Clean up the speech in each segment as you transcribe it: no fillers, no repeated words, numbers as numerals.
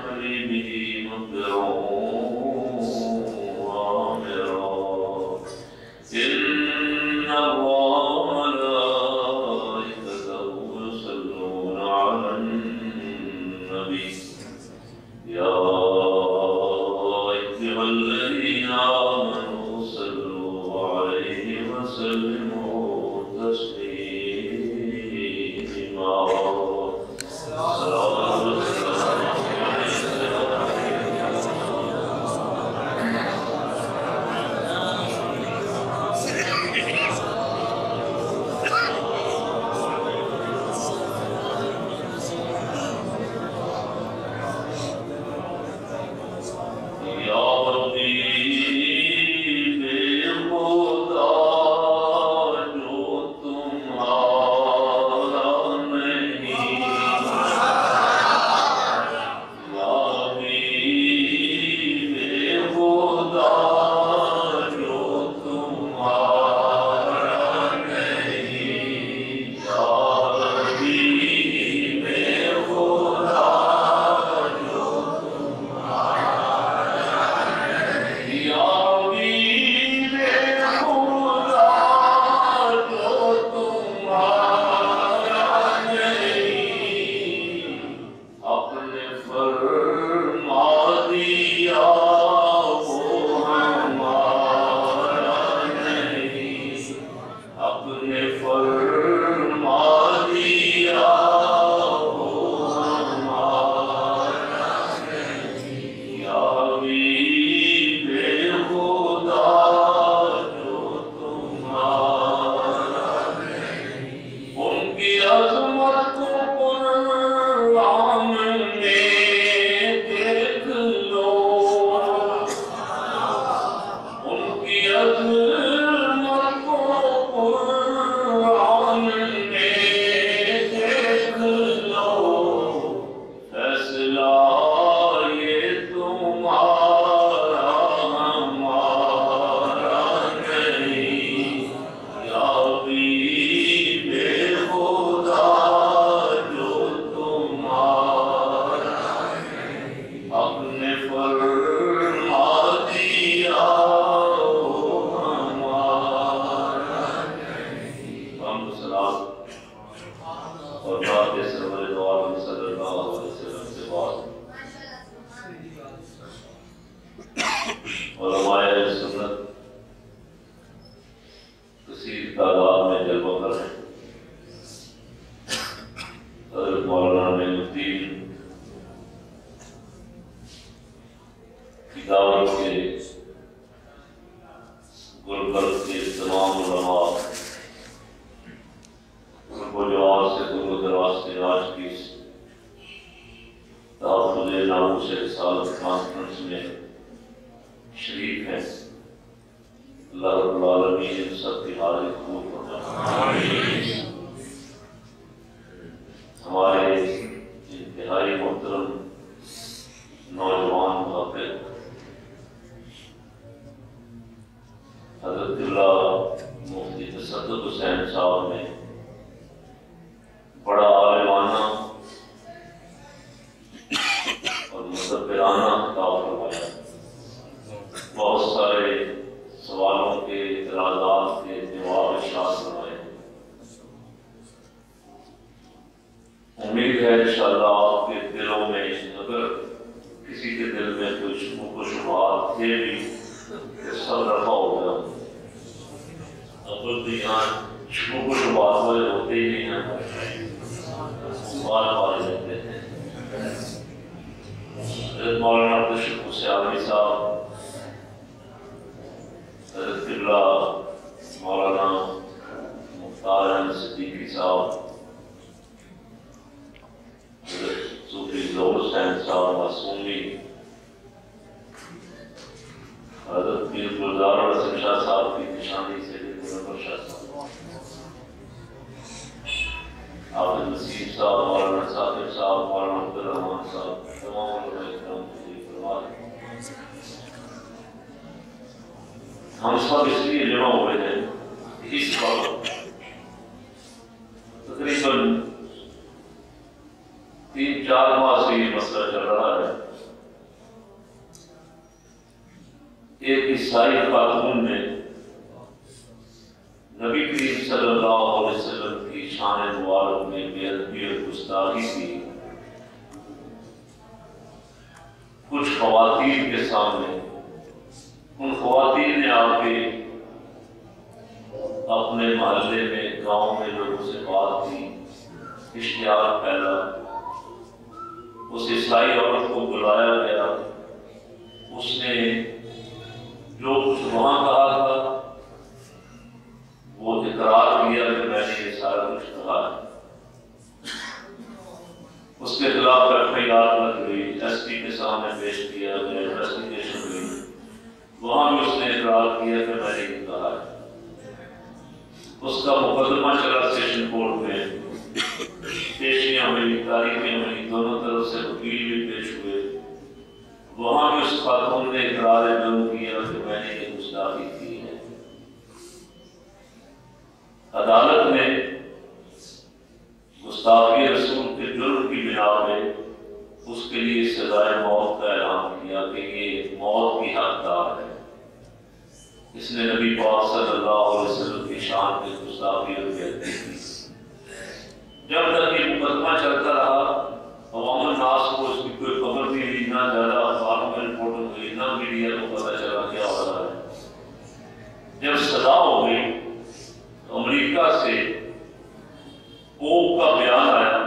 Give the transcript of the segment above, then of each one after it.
حليمه مقدرا وامرا إن الله وملائكته يصلون على النبي يا أيها الذين آمنوا صلوا عليه وسلموا تسليما ہم سب اس لیے جمع ہوئے ہیں اس وقت تقریباً 3-4 ماہ سے یہ مسئلہ چل رہا ہے ایک عیسائی خاتون نے نبی کریم صلی اللہ علیہ وسلم کی شان مبارک میں بے ادبی اور گستاخی کی کچھ خواتین کے سامنے. ان خواتین نے آ کے اپنے محلے میں گاؤں میں لوگوں سے بات کی، اشتہار پھیلا. اس عیسائی عورت کو بلایا گیا، اس نے جو کچھ وہاں کہا تھا وہ اقرار کیا کہ میں نے یہ سارا کچھ کہا ہے. اس کے خلاف FIR لگ گئی، SP کے سامنے پیش کیا گیا، انویسٹیگیشن ہوئی. وہاں بھی اس نے اقرار کیا کہ میں نے یہ کہا ہے. اس کا مقدمہ چلا سیشن کورٹ میں، پیشیاں ہوئی، تاریخیں ہوئی، دونوں طرف سے وکیل بھی پیش ہوئے. وہاں بھی اس خاتون نے اقرار جرم کیا کہ میں نے یہ گستاخی کی ہے. عدالت نے گستاخی رسول کے جرم کی بنا پہ اس کے لیے سزائے موت کا اعلان کیا کہ یہ موت کی حقدار ہے. اس نے نبی پاک صلی اللہ علیہ وسلم کی شان کی گستاخی اور بے ادبی کی. جب تک یہ مقدمہ چلتا رہا، عوام الناس کو اس کی کوئی خبر نہیں ہوئی، نہ زیادہ اخباروں میں رپورٹ ہوئی، نہ میڈیا کو پتہ چلا کیا ہو رہا ہے. جب سزا ہو گئی، امریکہ سے پوپ کا بیان آیا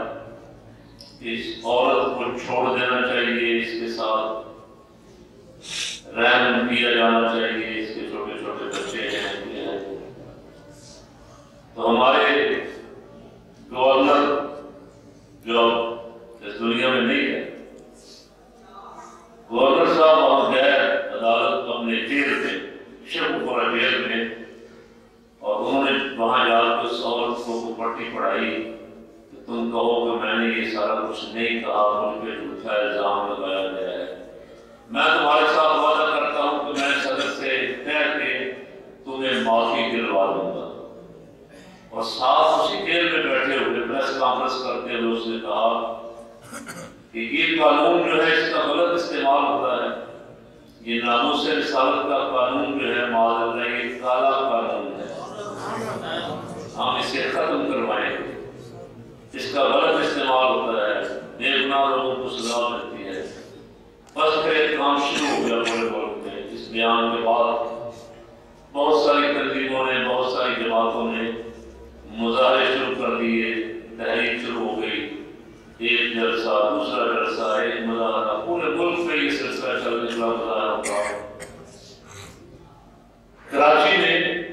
کہ اس عورت کو چھوڑ دینا چاہیے، اس کے ساتھ رحم کیا جانا چاہیے، اس کے چھوٹے چھوٹے بچے ہیں. تو ہمارے گورنر جو اس دنیا میں نہیں ہے، گورنر صاحب وہاں گئے عدالت اپنے جیل میں، شیخوپورہ جیل میں، اور انہوں نے وہاں جا کے اس عورت کو پٹی پڑھائی کہ تم کہو کہ میں نے یہ سارا کچھ نہیں کہا، مجھ پہ جھوٹا الزام لگایا گیا ہے. میں تمہارے ساتھ وعدہ کرتا ہوں کہ میں صدر سے کہہ کے تمہیں معافی دلوا دوں گا. اور ساتھ اسی جیل میں بیٹھے ہوئے پریس کانفرنس کرتے ہوئے اس نے کہا کہ یہ قانون جو ہے اس کا غلط استعمال ہوتا ہے. یہ ناموس رسالت کا قانون جو ہے معاذ اللہ یہ کالا قانون ہے، ہم اسے ختم کروائیں گے. اس کا غلط استعمال ہوتا ہے، بے گناہ لوگوں کو سزا ملتی ہے. بس پھر ایک کام شروع ہو گیا پورے ملک میں. اس بیان کے بعد بہت ساری تنظیموں نے، بہت ساری جماعتوں نے مظاہرے شروع کر دیے، تحریک شروع ہو گئی. ایک جلسہ، دوسرا جلسہ، ایک مظاہرہ، پورے ملک میں یہ سلسلہ چل نکلا مظاہروں کا. کراچی میں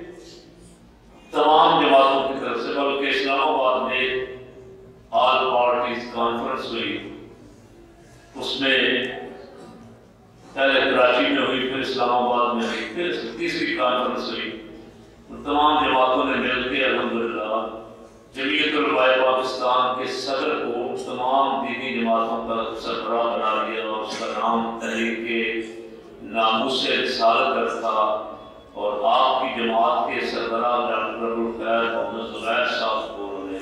تمام جماعتوں کی طرف سے، بلکہ اسلام آباد میں آل پارٹیز کانفرنس ہوئی. اس میں پہلے کراچی میں ہوئی، پھر اسلام آباد میں ہوئی، پھر تیسری کانفرنس ہوئی. تمام جماعتوں نے مل کے الحمدللہ جمعیت علماء پاکستان کے صدر کو تمام دینی جماعتوں کا سربراہ بنا دیا، اور اس کا نام تحریک ناموس رسالت رکھا. اور آپ کی جماعت کے سربراہ ڈاکٹر ابوالخیر محمد زبیر صاحب کو انہوں نے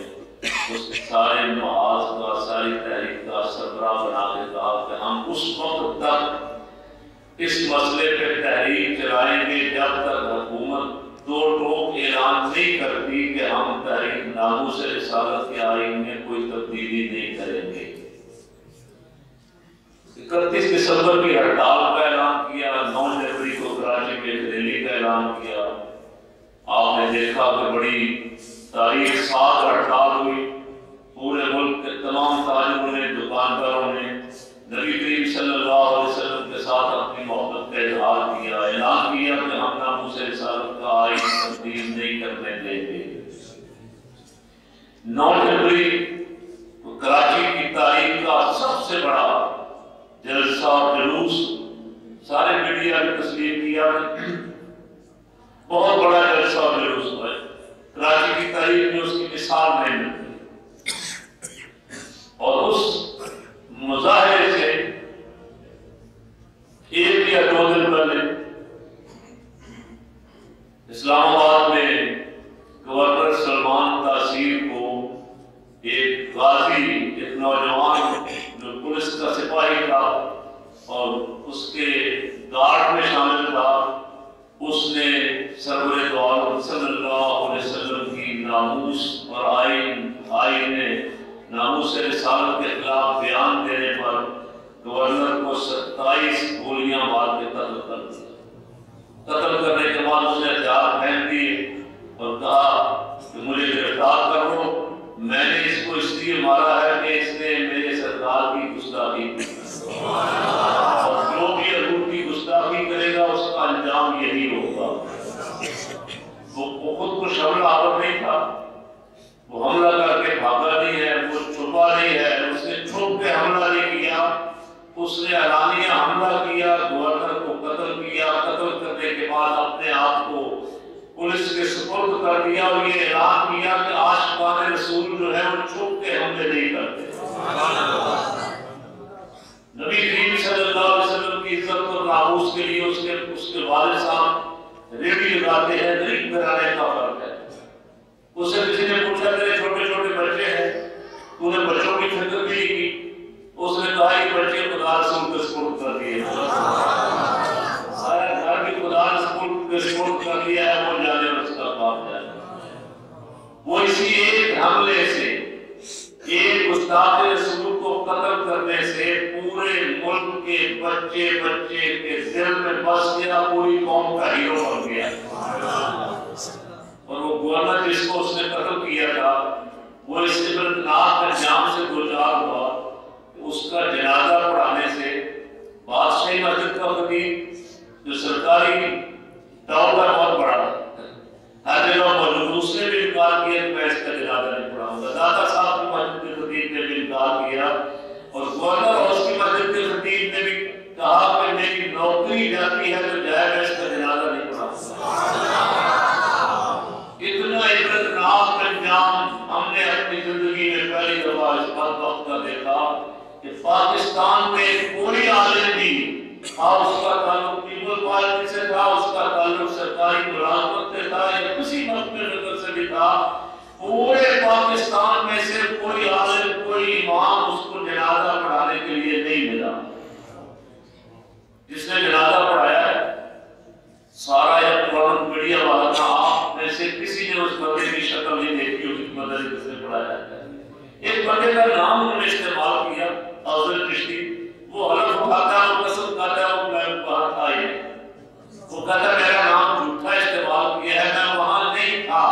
اس سارے محاذ کا، ساری تحریک کا سربراہ بنا کے کہا کہ ہم اس وقت تک اس مسئلے پہ تحریک چلائیں گے جب تک حکومت دو ٹوک اعلان نہیں کرتی کہ ہم تحریک ناموس رسالت کے آئین میں کوئی تبدیلی نہیں کریں گے. 31 دسمبر کی ہڑتال کا اعلان کیا، 9 جنوری کو کراچی میں ایک ریلی کا اعلان کیا. آپ نے دیکھا کہ بڑی تاریخ ساز ہڑتال ہوئی. پورے ملک کے تمام تاجروں نے، دکانداروں نے نبی کریم صلی اللہ علیہ وسلم کے ساتھ اپنی محبت کا اظہار کیا، اعلان کیا کہ ہم ناموس رسالت کا آئین تبدیل نہیں کرنے دیں گے. 9 جنوری کو کراچی کی تاریخ کا سب سے بڑا جلسہ اور جلوس سارے میڈیا نے تسلیم کیا، بہت بڑا جلسہ اور جلوس ہوا ہے. کراچی کی تاریخ میں اس کی مثال نہیں ملتی. اور اس مظاہرے سے ایک یا 2 دن پہلے اسلام آباد میں گورنر سلمان تاثیر کو ایک غازی، ایک نوجوان جو پولیس کا سپاہی تھا اور اس کے گارڈ میں شامل تھا، صلی اللہ علیہ وسلم کی ناموس اور آئین ناموس رسالت کے خلاف بیان دینے پر گورنر کو 27 گولیاں مار کے قتل کر دیا۔ قتل کرنے کے بعد اس نے ہتھیار پھینک دیے اور کہا کہ مجھے گرفتار کر لو، میں نے اس کو اس لیے مارا ہے کہ اس نے میرے سرکار کی گستاخی کی، اور جو بھی حضور کی گستاخی کرے گا اس کا انجام یہی ہوگا۔ وہ خود کچھ حملہ آور نہیں تھا، وہ حملہ کر کے بھاگا نہیں ہے، وہ چھپا نہیں ہے، اس نے چھپ کے حملہ نہیں کیا، اس نے اعلانیہ حملہ کیا، گورنر کو قتل کیا، قتل کرنے کے بعد اپنے آپ کو پولیس کے سپرد کر دیا اور یہ اعلان کیا کہ عاشقان رسول جو ہے وہ چھپ کے حملے نہیں کرتے۔ نبی کریم صلی اللہ علیہ وسلم کی عزت اور ناموس کے لیے اس کے والد صاحب ریڈی لگاتے ہیں، غریب گھرانے کا فرق ہے۔ اسے کسی نے پوچھا تیرے چھوٹے چھوٹے بچے ہیں، تو نے بچوں کی فکر بھی نہیں کی؟ اس نے کہا کہ بچے خدا رسول کے سپرد کر دیے، سارا گھر بھی خدا رسول کے سپرد کر دیا ہے، وہ جانے اس کا کام جائے۔ وہ اسی ایک حملے سے، ایک گستاخ رسول کو قتل کرنے سے پورے ملک کے بچے کے دل میں بس گیا، پوری قوم کا ہیرو بن گیا۔ اور وہ گورنر جس کو اس نے قتل کیا تھا وہ اس عبرتناک انجام سے دوچار ہوا کہ اس کا جنازہ پڑھانے سے بادشاہی مسجد کا خطیب جو سرکاری دور کا بہت بڑا ہر جگہ موجود، اس نے بھی انکار کیا کہ میں اس کا جنازہ نہیں پڑھاؤں گا۔ داتا صاحب کی مسجد کے خطیب نے بھی انکار کیا، اور گورنر اور اس کی مسجد کے خطیب نے بھی کہا کہ میری نوکری جاتی ہے تو جائے میں اس کا جنازہ نہیں پڑھاؤں گا۔ اتنا عبرتناک انجام ہم نے اپنی زندگی میں پہلی دفعہ اس وقت کا دیکھا کہ پاکستان میں کوئی عالم بھی، اس کا تعلق پیپل پارٹی سے تھا، اس کا تعلق سرکاری ملازمت سے تھا یا کسی مقبول نظر سے بھی تھا، پورے پاکستان میں سے کوئی عالم، کوئی امام اس کو جنازہ پڑھانے کے لیے نہیں ملا۔ جس نے جنازہ پڑھایا ہے سارا یا قرآن میڈیا والا تھا، آپ میں سے کسی نے اس بندے کی شکل نہیں دیکھی ہوگی کہ مدد کس نے پڑھایا ہے۔ ایک بندے کا نام انہوں نے استعمال کیا، افضل چشتی، وہ حلف اٹھاتا ہے، وہ قسم کھاتا ہے وہ میں وہاں تھا ہی نہیں، وہ کہتا ہے میرا نام جھوٹا استعمال کیا ہے، میں وہاں نہیں تھا،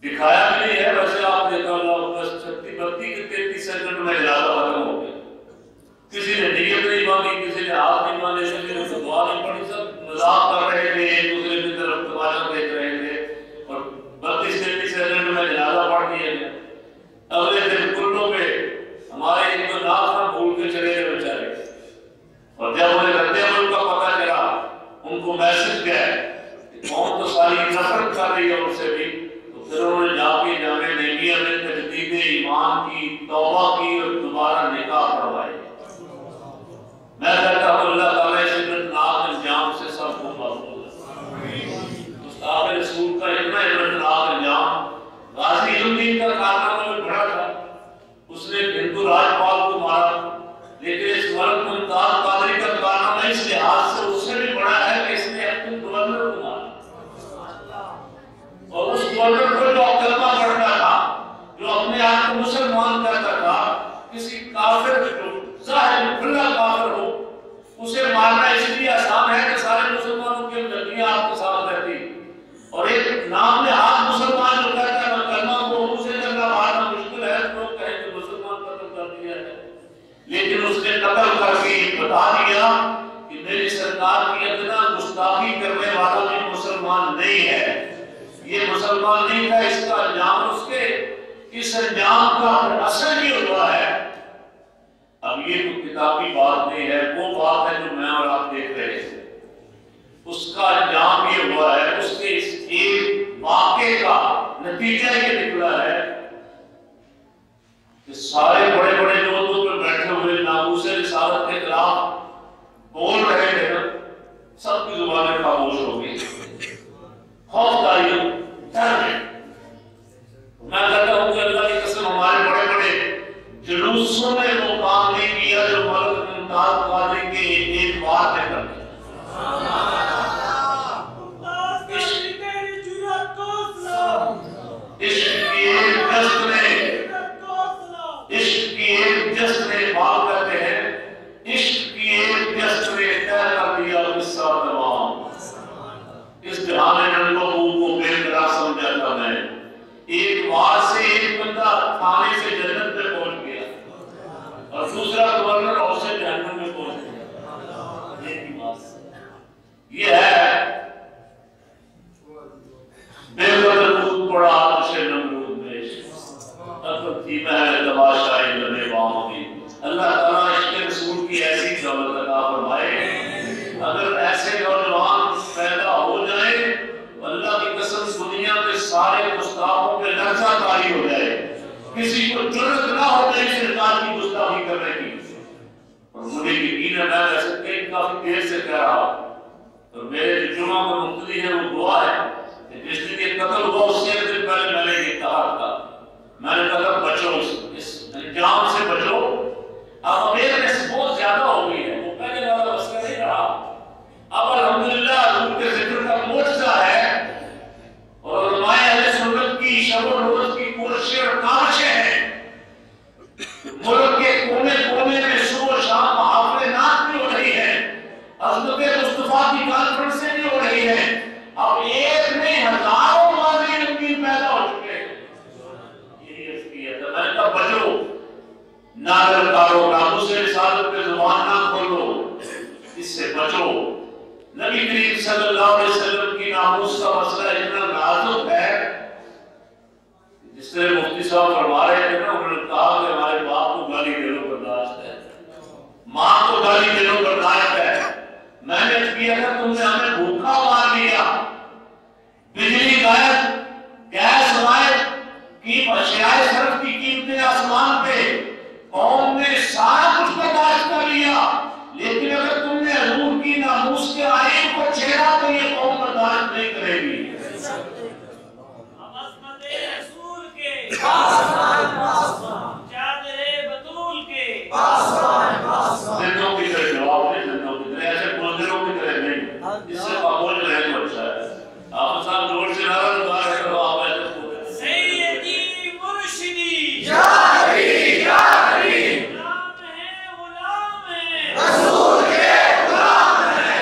دکھایا بھی نہیں ہے۔ ویسے آپ دیکھا اللہ 32 سیکنڈ میں جنازہ ختم ہو گیا، کسی نے نیت نہیں مانگی، کسی نے ہاتھ نہیں مانے، کسی نے دعا نہیں پڑھی، سب مذاق کر رہے تھے، ایک دوسرے کی طرف تماشا دیکھ رہے تھے، اور 32 سیکنڈ میں جنازہ پڑھ دیا گیا۔ اگلے دن کلوں پہ ہمارے ایک جو نام تھا بھول کے چلے گئے بیچارے، اور جب انہیں رد عمل کا پتہ چلا ان کو میسج گیا کہ قوم تو ساری نفرت کر رہی ہے ان سے بھی، تو پھر انہوں نے جا کے جامع نعمیہ میں تجدید ایمان کی، توبہ کی اور دوبارہ نکاح پڑھوائی۔ میں کہتا ہوں اللہ تعالیٰ اس عبرتناک انجام سے سب کو محفوظ رکھے۔ گستاخ رسول کا اتنا عبرتناک انجام، غازی الدین کا کارنامہ میں بڑا تھا، اس نے ہندو راجپال کو مارا، لیکن اس ملک ممتاز قادری کا کارنامہ اس لحاظ سے اس سے بھی بڑا ہے کہ اس نے اپنے گورنر کو مارا، اور اس گورنر کو جو کلمہ پڑھتا تھا، جو اپنے آپ کو مسلمان کہتا تھا، کسی کافر جو ظاہر کھلا کافر ہو اسے مارنا اس لیے آسان ہے کہ سارے مسلمانوں کی ہمدردیاں آپ کے ساتھ رہتی، اور ایک نام نہاد مسلمان جو کہتا ہے کلمہ کو اسے کرنا مارنا مشکل ہے، لوگ کہیں کہ مسلمان قتل کر دیا ہے، لیکن اس نے قتل کر کے بتا دیا کہ میری سرکار کی ادنا گستاخی کرنے والا بھی مسلمان نہیں ہے، یہ مسلمان نہیں تھا، اس کا انجام اس انجام کا اثر ہی ہوا ہے۔ اب یہ تو کتابی بات نہیں ہے، وہ بات ہے جو میں اور آپ دیکھ رہے تھے، اس کا انجام یہ ہوا ہے، اس کے اس ایک واقعے کا نتیجہ یہ نکلا ہے کہ سارے بڑے بڑے جو پہ بیٹھے ہوئے ناموس رسالت کے خلاف بول رہے تھے نا، سب کی زبانیں خاموش ہو گئی، خوف داری میں کہتا ہوں کہ اللہ کی قسم ہمارے بڑے بڑے جلوسوں نے وہ کام نہیں کیا جو ملک ممتاز قادری کے ایک بار میں کرتے یہ ہے بے قدر خود پڑا آتش نمرود میں تب تھی محل تباشائی لبے بام بھی. اللہ تعالیٰ عشق رسول کی ایسی دولت عطا فرمائے. اگر ایسے نوجوان پیدا ہو جائے اللہ کی قسم دنیا کے سارے گستاخوں پہ لرزہ طاری ہو جائے. کسی کو جرأت نہ ہو جائے سرکار کی گستاخی کرنے کی. اور مجھے یقین ہے میں ویسے کئی کافی دیر سے کہہ رہا ہوں اور میرے جو جمعہ کو مقتدی ہے وہ دعا ہے کہ جس دن یہ قتل ہوا اس سے ایک دن پہلے میں نے یہ کہا تھا. میں نے کہا بچو اس انجام سے بچو. اب اویئرنیس بہت زیادہ ہو گئی ہے. وہ پہلے والا مسئلہ نہیں رہا. اب الحمدللہ حضور کے ذکر کا معجزہ ہے اور علماء اہل سنت کی شب و روز کی کوششیں اور کاوشیں ہیں. ملک کے کونے کونے میں صبح و شام محافل نعت بھی ہو رہی ہے. عظمت مصطفیٰ کی کانفرنسیں بھی ہو رہی ہیں. اب ایک میں ہزاروں ماضی امید پیدا ہو چکے ہیں. یہی عرض کیا تھا میں نے کہا بچو نادر کارو ناموس رسالت پہ زبان نہ کھولو. اس سے بچو. نبی کریم صلی اللہ علیہ وسلم کی ناموس کا مسئلہ اتنا نازک ہے. جس طرح مفتی صاحب فرما رہے تھے نا انہوں نے کہا کہ ہمارے باپ کو گالی دے لو برداشت ہے, ماں کو گالی دے لو برداشت ہے. میں نے کیا تھا تم نے ہمیں بھوکا مار لیا. بجلی غائب, گیس غائب, کی اشیاء صرف کی قیمتیں آسمان پہ. قوم نے سارا کچھ برداشت کر لیا. لیکن اگر تم نے حضور کی ناموس کے آئین کو چھیڑا تو یہ قوم برداشت نہیں کرے گی. زندوں کی طرح جواب نہیں, زندوں کی طرح ایسے بولدروں کی طرح نہیں. اس سے قابل رہے تو اچھا ہے. آپ صاحب زور سے نعرہ لگا رہے کرو. آپ ایسے بولے سیدی مرشدی یاری یاری غلام ہے رسول کے غلام ہے.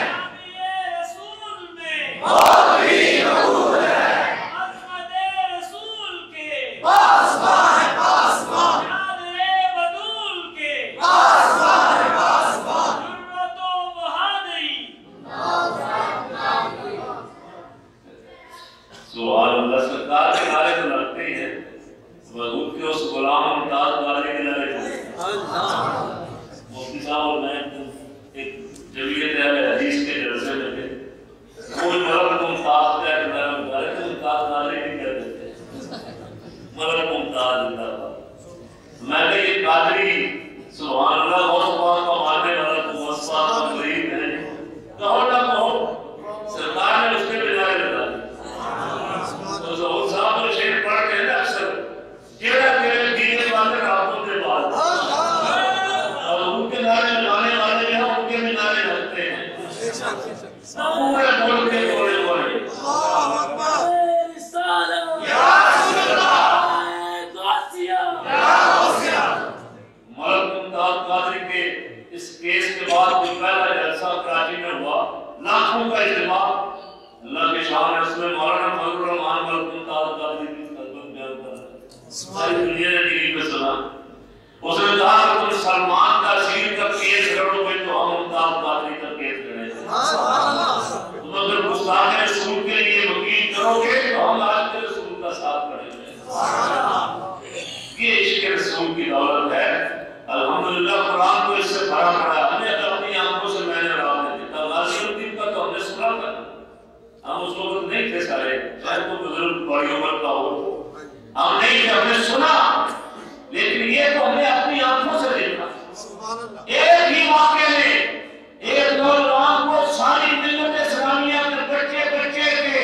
رسول میں اور بھی نور ہے. عظمت رسول کے پاسبان ہے پاسبان. یاد بدول کے پاسبان ہے پاسبان. جرت و بہادری. سبحان اللہ. سرکار کے نعرے تو لگتے ہی ہیں. حضور کے اس غلام ممتاز والے کے نعرے مفتی صاحب اور میں ایک جمعیت اہل حدیث کے جلسے میں تھے. کوئی ملک ممتاز کا نعرہ بتا رہے تھے. ممتاز نعرے نہیں کہہ دیتے, ملک ممتاز زندہ باد. میں نے یہ قادری سبحان اللہ غوث پاک کا ماننے والا غوث پاک کا قریب ہے. کہو نہ کہو سرکار نے اس کے بجائے لگا دی. تو ظہور صاحب تو شعر پڑھتے ہیں نا اکثر, تیرا تیرے دینے والے راتوں کے بعد. اور ان کے نعرے لگانے والے ہیں ان کے بھی نعرے لگتے ہیں. پورے ملک کے کونے کونے. ملک ممتاز قادری کے اس کیس کے بعد جو پہلا جلسہ کراچی میں ہوا, لاکھوں کا اجتماع. اللہ کے شان ہے اس میں مولانا فضل الرحمان ملک ممتاز قادری کی خدمت بیان کر رہا ہے. ساری دنیا نے ٹی وی پہ سنا. اس نے کہا کہ تم سلمان کا سیر کا کیس کرو گے تو ہم ممتاز قادری کا کیس کریں گے. تم اگر گستاخ رسول کے لیے وکیل کرو گے تو ہم آج کے رسول کا ساتھ کریں گے. یہ عشق رسول کی دولت ہے. الحمدللہ قرآن کو اس سے بھرا پڑا ہے. ہمیں اپنی آنکھوں سے میں نے رات میں دیکھا. غازی الدین کا تو ہم نے سنا تھا. ہم اس وقت نہیں تھے سارے, چاہے کوئی بزرگ بڑی عمر کا ہو, ہم نہیں تھے, ہم نے سنا. لیکن یہ تو ہم نے اپنی آنکھوں سے دیکھا. ایک ہی واقعے میں ایک نوجوان کو ساری ملت اسلامیہ کے بچے بچے کے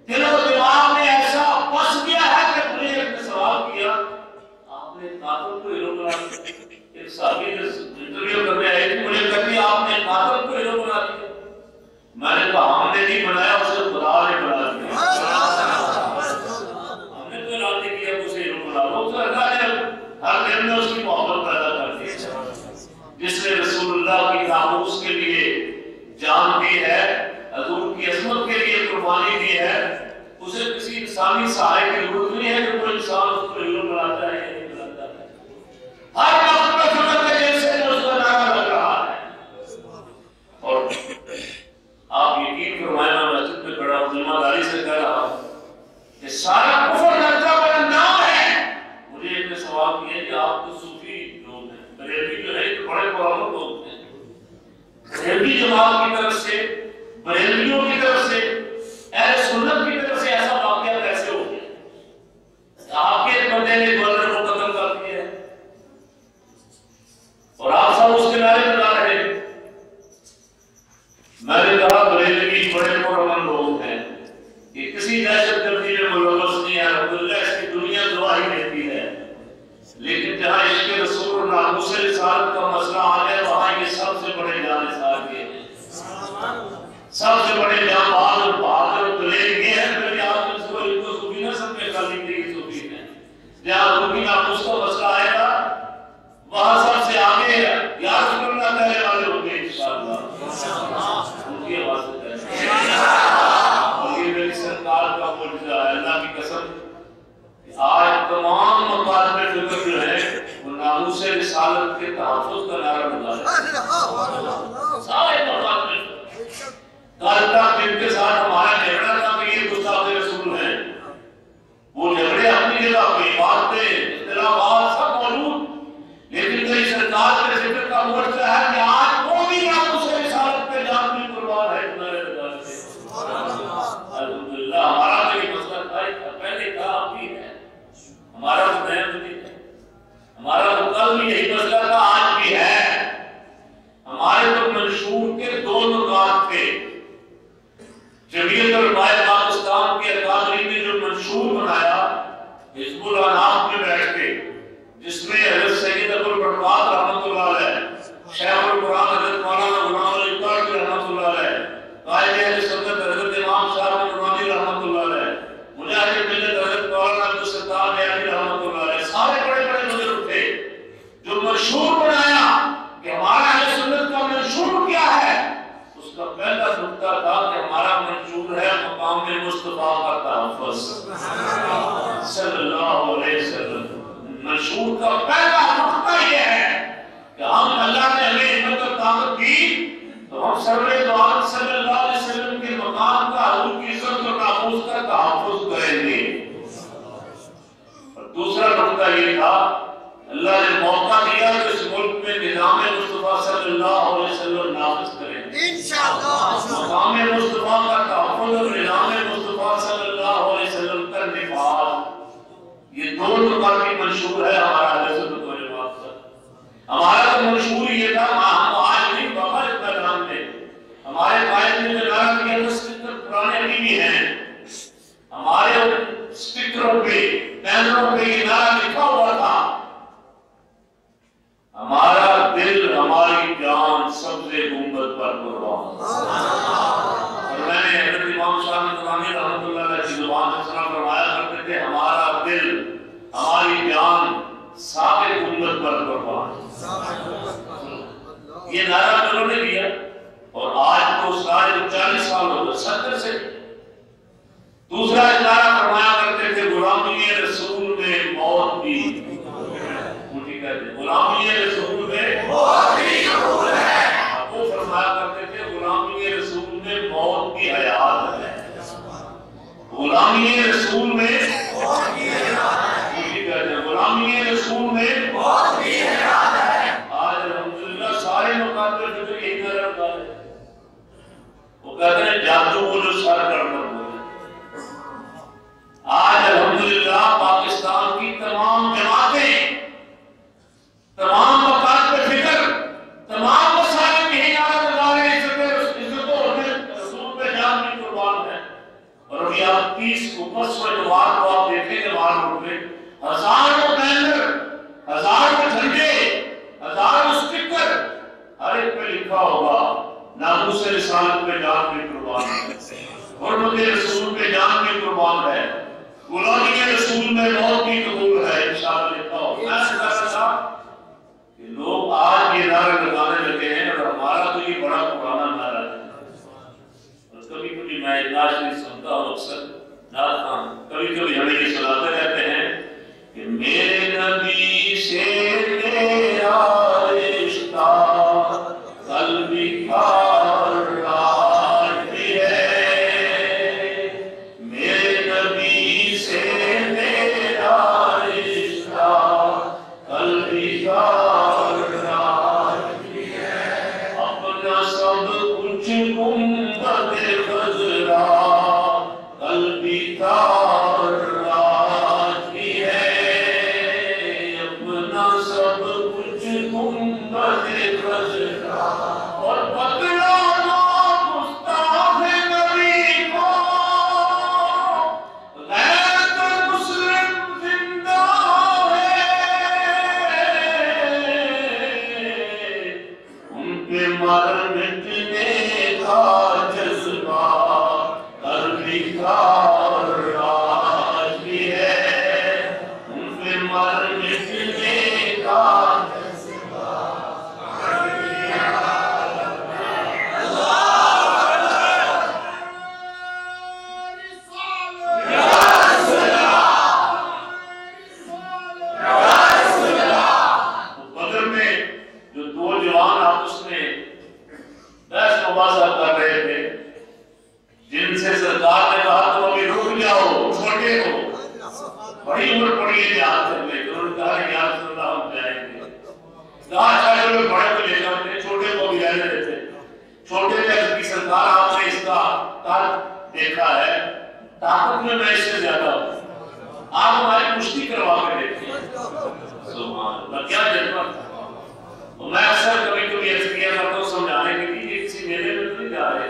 دل و دماغ میں ایسا پس گیا ہے کہ مجھے ایک نے سوال کیا, آپ نے قاتل کو ہیرو بنا دیا. ایک صحابی نے انٹرویو کرنے آئے تھے, مجھے کہتے آپ نے قاتل کو ہیرو بنا دیا. میں نے کہا ہم نے نہیں بنایا, اسے خدا نے بنا دیا. ہم نے تو اعلان نہیں کیا اسے ہیرو بنا دو. تو اللہ نے ہر دل میں اس کی محبت پیدا کر دی. جس نے رسول اللہ کی ناموس کے لیے جان دی ہے, حضور کی عظمت کے لیے قربانی دی ہے, اسے کسی انسانی سہارے کی ضرورت نہیں ہے کہ کوئی انسان اس کو ہیرو بناتا ہے یا نہیں بناتا ہے. ہر وقت میں فکر کے جیسے اس کا نعرہ لگ رہا ہے. اور آپ بریلوی جماعت کی طرف سے، بریلویوں کی طرف سے، اہل سنت کی طرف سے ایسا واقعہ کیسے ہو گیا؟ آپ کے بندے نے گورنر کو قتل کر دیا ہے اور آپ سب اس کے نعرے لگا رہے ہیں۔ میں نے کہا بریلوی بڑے پرامن لوگ ہیں، یہ کسی دہشت گردی میں ملوث نہیں ہے، الحمدللہ اس کی دنیا گواہی دیتی ہے، لیکن جہاں عشق رسول اور ناموس رسالت کا مسئلہ آ جائے وہاں یہ سب سے بڑے جانثار کے ہیں، سب سے بڑے جانباز اور بہادر اور دلیر یہ ہے کہ آپ اس کو صوفی نہ سمجھے، خالی نہیں صوفی ہیں۔ جہاں روحی ناموس کا مسئلہ آئے گا وہاں سب سے آگے ہے، یا رسول اللہ کہنے والے ہوں گے انشاءاللہ، ان کی آواز سے کہنے اور یہ میری سرکار کا معجزہ ہے۔ اللہ کی قسم آج تمام مقاصد فکر جو ہے وہ ناموس رسالت کے تحفظ کا نعرہ لگا رہے ہیں، سارے مقاصد کل تک جن کے ساتھ ہمارا جھگڑا تھا کہ یہ گستاخ رسول ہیں، وہ جھگڑے اپنی جگہ پہ، باتیں اختلافات سب موجود، لیکن میری سرکار کے ذکر کا معجزہ ہے کہ آج وہ بھی ناموس رسالت پہ جان بھی قربان ہے۔ الحمدللہ ہمارا تو یہ مسئلہ تھا، پہلے تھا، اب بھی ہے، ہمارا تو نیا نہیں ہے، ہمارا تو کل بھی یہی مسئلہ تھا، آج بھی ہے۔ ہمارے تو منشور کے دو نکات تھے۔ جمعیت علماء پاکستان کے اکابرین نے جو منشور بنایا حزب الاناف میں بیٹھ کے، جس میں حضرت سید ابو البرکات رحمۃ اللہ علیہ، شیخ القرآن حضرت مولانا غلام علی قادری رحمۃ اللہ علیہ، قائد اہل سنت حضرت امام صاحب نورانی رحمۃ اللہ علیہ، مجاہد ملت حضرت مولانا عبدالستار نیازی رحمۃ اللہ علیہ، سارے بڑے بڑے بزرگ تھے جو منشور بنایا کہ ہمارا اہل سنت کا منشور کیا ہے۔ اس کا پہلا نقطہ تھا کہ ہمارا منشور ہے مقام مصطفیٰ کا تحفظ صلی اللہ علیہ وسلم۔ منشور کا پہلا نقطہ یہ ہے کہ ہم اللہ نے ہمیں ہمت اور طاقت دی تو ہم سرور دو عالم صلی اللہ علیہ وسلم کے مقام کا، حضور کی عزت اور ناموس کا تحفظ کریں گے۔ اور دوسرا نقطہ یہ تھا اللہ نے موقع دیا کہ اس ملک میں نظام مصطفیٰ صلی اللہ علیہ وسلم نافذ کریں انشاءاللہ، مقام مصطفیٰ کا تحفظ اور نظام مصطفیٰ صلی اللہ علیہ وسلم کا نفاذ، یہ دو نکات کی منشور ہے ہمارا اہل سنت والجماعت کا۔ ہمارا تو منشور یہ تھا، ہم آج نہیں بابا اتنا جانتے، ہمارے قائد نے جو نعرہ دیا تھا سٹیکر پرانے ابھی بھی ہیں، ہمارے سٹیکروں پہ بینروں پہ یہ نعرہ لکھا ہوا تھا، ہمارا دل ہماری جان سبز گنبد پر قربان۔ اور میں نے حضرت امام شاہ نورانی رحمۃ اللہ علیہ کی زبان سے سنا فرمایا کرتے تھے، ہمارا دل ہماری جان سابق گنبد پر قربان۔ یہ نعرہ انہوں نے دیا اور آج تو سارے 40 سال ہو گئے، 70 سے۔ دوسرا نعرہ فرمایا کرتے تھے غلامی رسول میں موت بھی، غلامی رسول میں موت بھی قبول ہے۔ وہ فرمایا کرتے تھے غلامی رسول میں موت بھی حیات ہے، غلامی رسول میں موت بھی حیات ہے، غلامی رسول میں موت بھی حیات ہے۔ آج الحمدللہ سارے مقابل جو یہی نعرہ لگا رہے، وہ کہتے ہیں جادو کو جو سر کر بولے۔ آج الحمدللہ پاکستان کی تمام جماعتیں، تمام مقاصد پہ فکر، تمام مسائل میں ہی نعرہ لگا رہے ہیں، عزت و حرمت رسول پہ جان بھی قربان ہے۔ اور ابھی آپ 30 کو 25 جماعت کو آپ دیکھیں گے باہر روڈ پہ ہزاروں بینر، ہزاروں جھنڈے، ہزاروں سٹیکر، ہر ایک پہ لکھا ہوگا ناموس رسالت پہ جان بھی قربان ہے، حرمت رسول پہ جان بھی قربان ہے، غلامی رسول میں موت بھی قبول ہے، انشاءاللہ لکھا ہوگا۔ میں سے کہہ رہا تھا کہ لوگ آج یہ نعرہ لگانے لگے ہیں اور ہمارا تو یہ بڑا پرانا نعرہ ہے۔ اور کبھی کبھی میں نعت شریف سنتا ہوں، اکثر نعت خان کبھی کبھی ہمیں یہ سناتے رہتے ہیں کہ میرے نبی سے تیرا رشتہ قلبی کا راج ہے، میرے نبی سے تیرا رشتہ قلبی کا راج ہے، اپنا سب کچھ گنبد خضرا قلبی تاراج بھی ہے اپنا سب کچھ گنبد خضرا اور پکڑا دو گستاخ نبی کو غیر مسلم زندہ ہے ان پہ مر مٹنے کا جذبہ قلبی تاراج بھی ہے ان پہ مر مٹنے کا بدر میں جو دو جوان آپس میں بحث مباحثہ کر رہے تھے جن سے سرکار نے کہا تم ابھی رک جاؤ چھوٹے ہو بڑی عمر پڑی ہے جہاد کرنے کی انہوں نے کہا یا رسول اللہ ہم جائیں گے کہا اچھا چلو بڑے کو لے جاتے ہیں چھوٹے کو بھی رہنے دیتے چھوٹے نے عرض کی سرکار آپ نے اس کا قد دیکھا ہے طاقت میں اس سے زیادہ ہوں آپ ہماری کشتی کروا کے دیکھیں سبحان اللہ کیا جذبہ تھا میں اکثر کبھی کبھی عرض کیا کرتا ہوں سمجھانے کے لیے کسی میلے میں تو نہیں جا رہے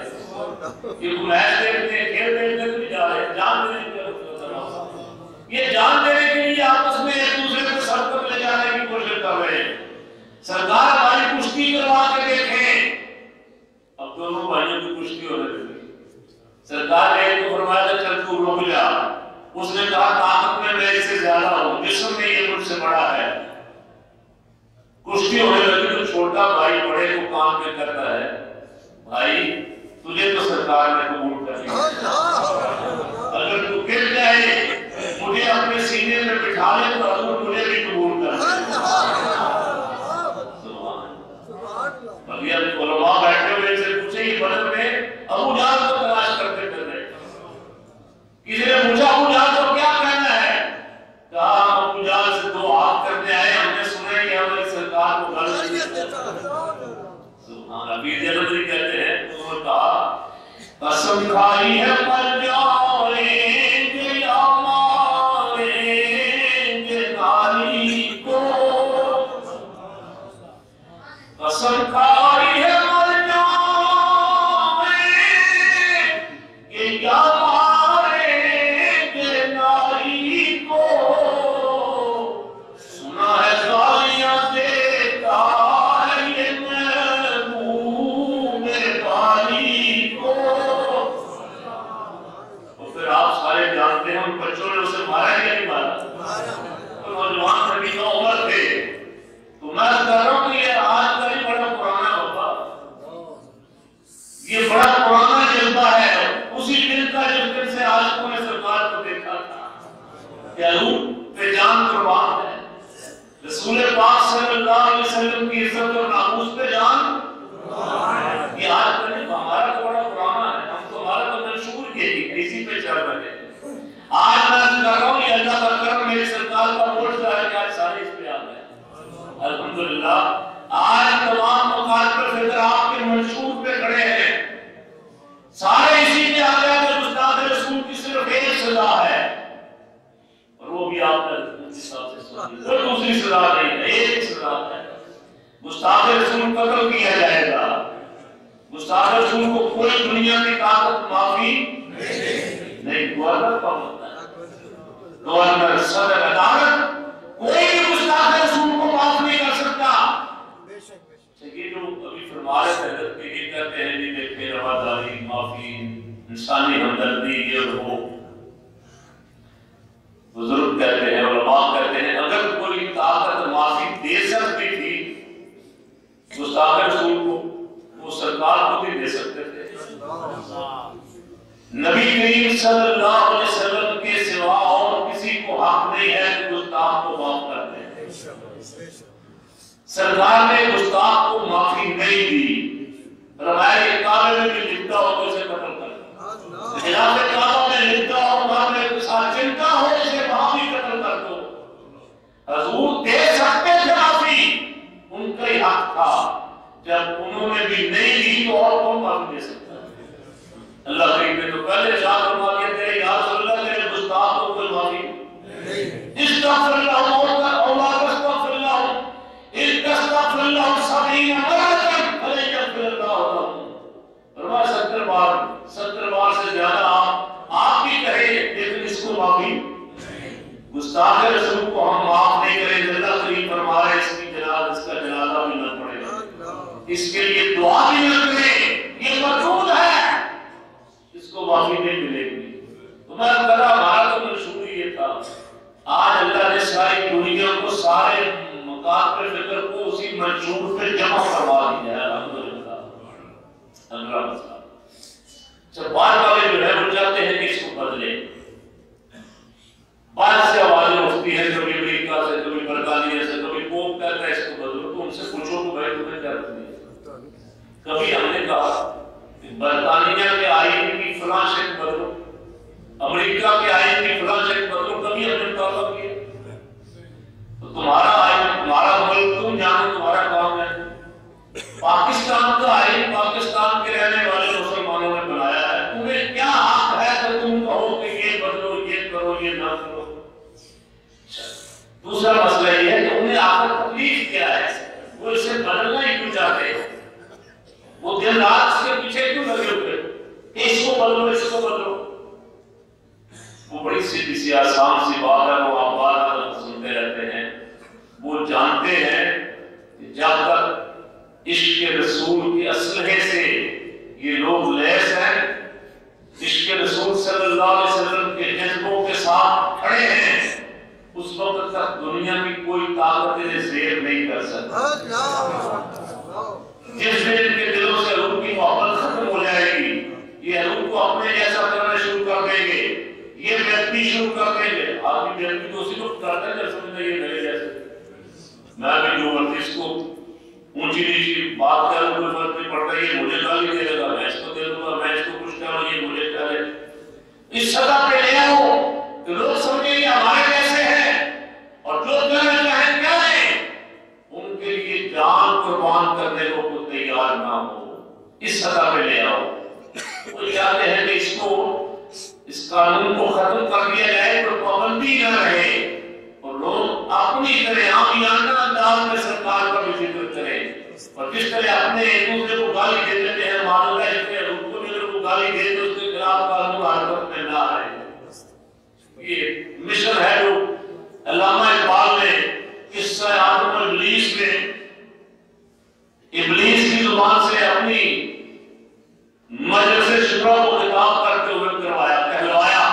یہ میچ دیکھتے ہیں کھیل دیکھتے تو نہیں جا رہے جان دینے کے لیے یہ جان دینے کے لیے آپس میں ایک دوسرے کو سر پر لے جانے کی کوشش کر رہے ہیں سرکار ہماری کشتی کروا کے دیکھیں اب دونوں بھائیوں کی کشتی ہونے لگی سرکار نے ایک کو فرمایا تھا چل تو رک جا اس نے کہا طاقت میں اس سے زیادہ ہوں جسم میں یہ مجھ سے بڑا ہے کشتی ہونے لگی تو چھوٹا بھائی بڑے کو کام میں کرتا ہے بھائی تجھے تو سرکار نے قبول کر لیا اگر تو گر جائے مجھے اپنے سینے میں بٹھا لے تو حضور مجھے بھی قبول کر لے بلکہ علماء بیٹھے ہوئے سے پوچھے یہ بدر میں ابو جہل کو تلاش کرتے پھر رہے کسی نے پوچھا ابو جہل کو کیا کہنا ہے کہا ابو جہل سے دو ہاتھ کرنے آئے ہم نے سنا کہ ہماری سرکار کو غلط سبحان ابھی جلدی کہتے ہیں انہوں نے کہا قسم کھائی ہے پر جائیں گے یا ماریں گے ناری کو قسم کھائی ہے پر جائیں گے یا ماریں گے ناری کو سنا ہے گالیاں دیتا ہے یہ محبوب والی کو اور پھر آپ سارے جانتے ہیں ان بچوں نے اسے مارا ہے یا نہیں مارا نوجوان نبی کا عمر تھے تو میں کہہ رہا ہوں کہ یہ آج کا ہی بڑا پرانا بابا یہ بڑا پرانا جذبہ ہے اسی دل کا جس دل سے عاشقوں نے سرکار کو دیکھا تھا کہ حضور پہ جان قربان ہے رسول پاک صلی اللہ علیہ وسلم کی عزت اور ناموس پہ جان یہ آج کا نہیں ہمارا تو بڑا پرانا ہے ہم تو ہمارا تو منشور یہی اسی پہ چل رہے ہیں آج میں کر رہا ہوں یہ اللہ کا کرم میری سرکار کا معجزہ ہے کہ آج سارے اس پہ آ گئے الحمدللہ آج تمام مقام پر فطر آپ کے منشور پہ کھڑے ہیں سارے اسی پہ آ گیا کہ گستاخ رسول کی صرف ایک سزا ہے اور وہ بھی آپ نے حساب سے سنی کوئی دوسری سزا نہیں ہے ایک سزا ہے گستاخ رسول قتل کیا جائے گا گستاخ رسول کو کوئی دنیا کی طاقت معافی نہیں گورنر کا ہوتا ہے گورنر صدر عدالت کوئی بھی گستاخ رسول کو معاف نہیں کر سکتا یہ جو ابھی فرما رہے تھے حضرت کہ یہ کہتے ہیں جی دیکھیں رواداری معافی انسانی ہمدردی یہ وہ بزرگ کہتے ہیں علماء کہتے ہیں اگر کوئی طاقت معافی دے سکتی تھی گستاخ رسول کو وہ سرکار کو بھی دے سکتے تھے نبی کریم صلی اللہ علیہ وسلم کے سوا اور کسی کو حق نہیں ہے کہ گستاخ کو معاف کر دیں سرکار نے گستاخ کو معافی نہیں دی روایت کعبے میں بھی لکھتا ہو تو اسے قتل کر خلاف کعبہ میں لکھتا ہو وہاں میں ساتھ چنتا ہو اسے وہاں بھی قتل کر دو حضور دے سکتے تھے معافی ان کا ہی حق تھا جب انہوں نے بھی نہیں دی تو اور کون معافی دے سکتا ہے؟ اللہ کریم نے تو پہلے ارشاد فرما دیا تھے یا رسول اللہ میرے گستاخ کو کوئی معافی استغفر اللہ اولا استغفر اللہ استغفر اللہ 70 مرة فلن يغفر اللہ لهم. فرمایا 70 بار سے زیادہ آپ بھی کہیں لیکن اس کو معافی گستاخ رسول کو ہم معاف نہیں کریں. اللہ کریم فرما رہے اس کا جنازہ بھی نہ پڑے گا, اس کے لیے دعا بھی نہ کریں, یہ مردود ہے, اس کو معافی نہیں ملے گی. تو میں کہا ہمارا تو منشور یہ تھا, آج اللہ نے ساری دنیا کو سارے مقام پر فکر کو اسی منشور پہ جمع کروا دیا ہے. الحمدللہ اللہ مسئلہ جب بار بار جو ہے اٹھ جاتے ہیں کہ اس کو بدلے, بعض سے آوازیں اٹھتی ہیں کبھی امریکہ سے, کبھی برطانیہ سے, کبھی پوپ کہتا ہے اس کو بدلو. تو ان سے پوچھو کہ بھائی تمہیں کیا کرنی ہے؟ کبھی ہم نے کہا کہ برطانیہ کے آئین کی فلاں شکل بدلو, امریکہ کے آئین کی فلاں شکل بدلو, کبھی ہم نے مطالبہ کیا؟ تو تمہارا آئین, تمہارا ملک, تم جانو تمہارا کام ہے. پاکستان کا آئین پاکستان کے رہنے والے مسلمانوں نے بنایا ہے, تمہیں کیا حق ہے کہ تم کہو کہ یہ بدلو, یہ کرو, یہ نہ کرو؟ دوسرا مسئلہ یہ ہے کہ انہیں آخر تکلیف کیا ہے, وہ اسے بدلنا ہی کیوں چاہتے ہیں, وہ دن رات اس کے پیچھے کیوں لگے ہوئے کہ اس کو بدلو, اس کو بدلو. وہ بڑی سیدھی سی آسان سی بات ہے, وہ آپ بار سنتے رہتے ہیں. وہ جانتے ہیں کہ جب تک عشق رسول کے اسلحے سے یہ لوگ لیس ہیں, عشق رسول صلی اللہ علیہ وسلم کے جذبوں کے ساتھ کھڑے ہیں, اس وقت تک دنیا کی کوئی طاقت انہیں زیر نہیں کر سکتی. جس دن ان کے دلوں سے حضور کی محبت ختم ہو جائے گی, یہ حضور کو اپنے جیسا کرنا شروع کر دیں گے, یہ بیعتی شروع کر دیں گے. آدمی بیعتی تو اسی وقت کرتا ہے جب سمجھنا یہ میرے جیسے, میں بھی جو مرضی اس کو اونچی نیچی بات کروں کوئی فرق نہیں پڑتا, یہ مجھے گالی دے گا, میں اس کو دے دوں گا, میں اس کو کچھ کروں, یہ مجھے کہہ دے. اس سطح پہ لے آؤ کہ لوگ سمجھیں گے ہمارے جیسے ہیں, اور جو کرنا چاہیں کریں, ان کے لیے جان قربان کرنے کو کوئی تیار نہ ہو. اس سطح پہ لے آؤ. وہ چاہتے ہیں کہ اس کو, اس قانون کو ختم کر دیا جائے, کوئی پابندی نہ رہے, اور لوگ اپنی طرح عامیانہ انداز میں سرکار کا بھی ذکر کریں, اور جس طرح اپنے ایک دوسرے کو گالی دے دیتے ہیں, معلوم ہے اس طرح ان کو بھی اگر کو گالی دے تو اس کے خلاف قانون حرکت میں نہ آئے. یہ مشن ہے جو علامہ اقبال نے قصہ آدم و ابلیس میں ابلیس کی زبان سے اپنی مجلس شورا کو خطاب کرتے ہوئے کروایا, کہلوایا.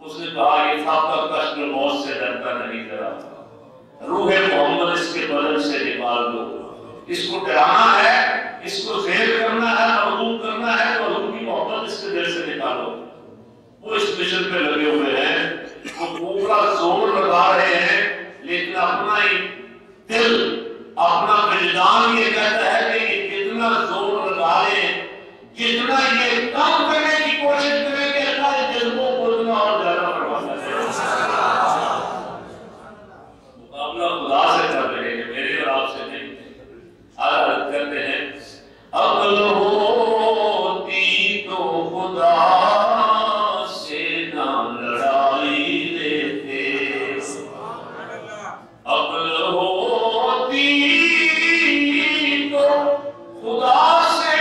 اس نے کہا یہ سابقہ کشف موت سے ڈرتا نہیں ڈرا, روح محمد اس کے بدن سے نکال دو. اس کو ڈرانا ہے, اس کو زیر کرنا ہے, مغلوب کرنا ہے, تو حضور کی محبت اس کے دل سے نکالو. وہ اس مشن پہ لگے ہوئے ہیں, وہ پورا زور لگا رہے ہیں, لیکن اپنا ہی دل, اپنا وجدان یہ کہتا ہے کہ یہ کتنا زور لگا لیں, جتنا یہ کم کرنے کی کوشش کریں کہ اللہ کے جذبوں کو اتنا اور زیادہ بڑھاتا ہے. مقابلہ خدا سے کر رہے ہیں, میرے اور آپ سے نہیں. عرض کرتے ہیں عقل ہوتی تو خدا سے نہ لڑائی لیتے, عقل ہوتی تو خدا سے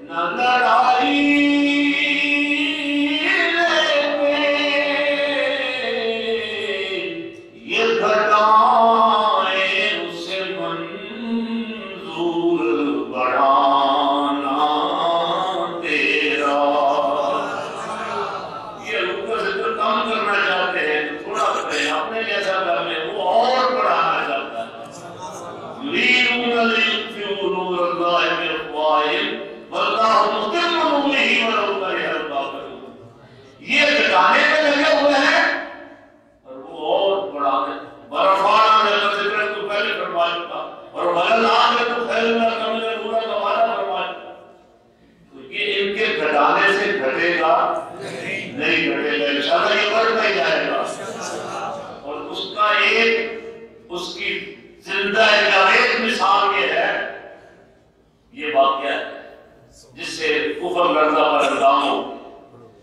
نہ لڑائی لیتے, یہ گھٹائیں اسے منظور بڑھانا تیرا. یہ رک کا ذکر کم کرنا چاہتے ہیں تو تھوڑا کریں, اپنے جیسا کر لیں, وہ اور بڑھانا چاہتا ہے. یریدون لیطفئوا نور اللہ بافواہہم واللہ متم نورہ ولو کرہ الکافرون. یہ گھٹانے پہ لگے ہوئے ہیں اور وہ اور بڑھانے. برفانا میں اللہ ذکر تو پہلے فرما چکا, اور وللآخرۃ خیر لک من الاولى کا وعدہ فرما چکا. تو یہ ان کے گھٹانے سے گھٹے گا نہیں گھٹے گا, انشاءاللہ یہ بڑھتا ہی جائے گا. اور اس کا ایک, اس کی زندہ جاوید مثال سے کفر لڑتا پر الزاموں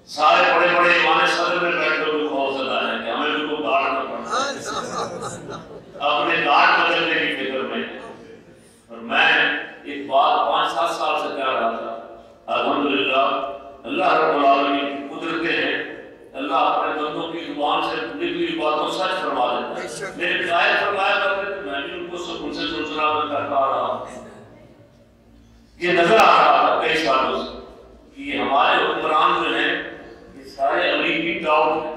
سارے بڑے بڑے ایمان صدر میں بیٹھ کر کوئی خوف زدہ ہے کہ ہمیں بھی کوئی گارڈ نہ پڑتا اپنے گارڈ بدلنے کی فکر میں اور میں ایک بات 5-7 سال سے کہہ رہا تھا الحمدللہ اللہ رب العالمین کی قدرتیں ہیں اللہ اپنے بندوں کی زبان سے نکلی باتوں سچ فرما دیتا ہے میرے قائد فرمایا کرتے تھے میں بھی ان کو سکون سے سلسلہ میں کرتا آ رہا ہوں یہ نظر آ رہا تھا کئی سالوں سے کہ یہ ہمارے حکمران جو ہیں یہ سارے امریکی ٹاؤٹ ہیں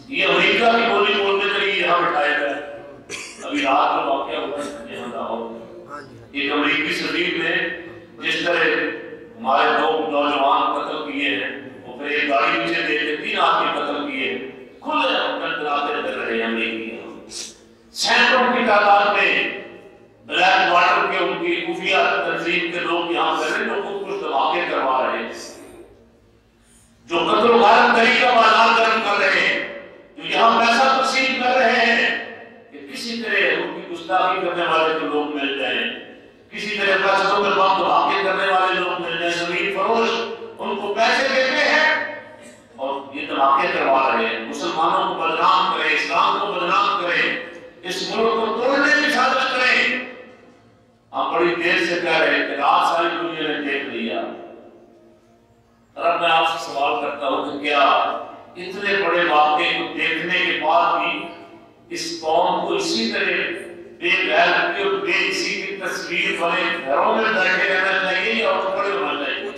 یہ امریکہ کی بولی بولنے کے لیے یہاں بٹھائے گئے ابھی رات میں واقعہ ہوا ہے یہاں لاہور ایک امریکی صدیق نے جس طرح ہمارے 2 نوجوان قتل کیے ہیں وہ پھر ایک گاڑی نیچے دے کے 3 آدمی قتل کیے کھلے دلاتے پھر رہے امریکی سینکڑوں کی تعداد میں بلیک واٹر کے ان کی خفیہ تنظیم کے لوگ یہاں کر رہے ہیں جو خود کچھ دھماکے کروا رہے ہیں جو قتل و غارت طریقہ بازار گرم کر رہے ہیں جو یہاں پیسہ تقسیم کر رہے ہیں کہ کسی طرح ان کی گستاخی کرنے والے جو لوگ مل جائیں کسی طرح پیسوں میں بم دھماکے کرنے والے لوگ مل جائیں زمین فروش ان کو پیسے دیتے ہیں اور یہ دھماکے کروا رہے ہیں مسلمانوں کو بدنام کریں اسلام کو بدنام کریں اس ملک کو توڑنے کی سازش کریں ہم بڑی دیر سے کہہ رہے ہیں کہ رات ساری دنیا نے دیکھ لیا اب میں آپ سے سوال کرتا ہوں کہ کیا اتنے بڑے واقعے کو دیکھنے کے بعد بھی اس قوم کو اسی طرح بے غیرتی اور بے اسی کی تصویر والے گھروں میں بیٹھے رہنا چاہیے یا اور بڑے ہونا چاہیے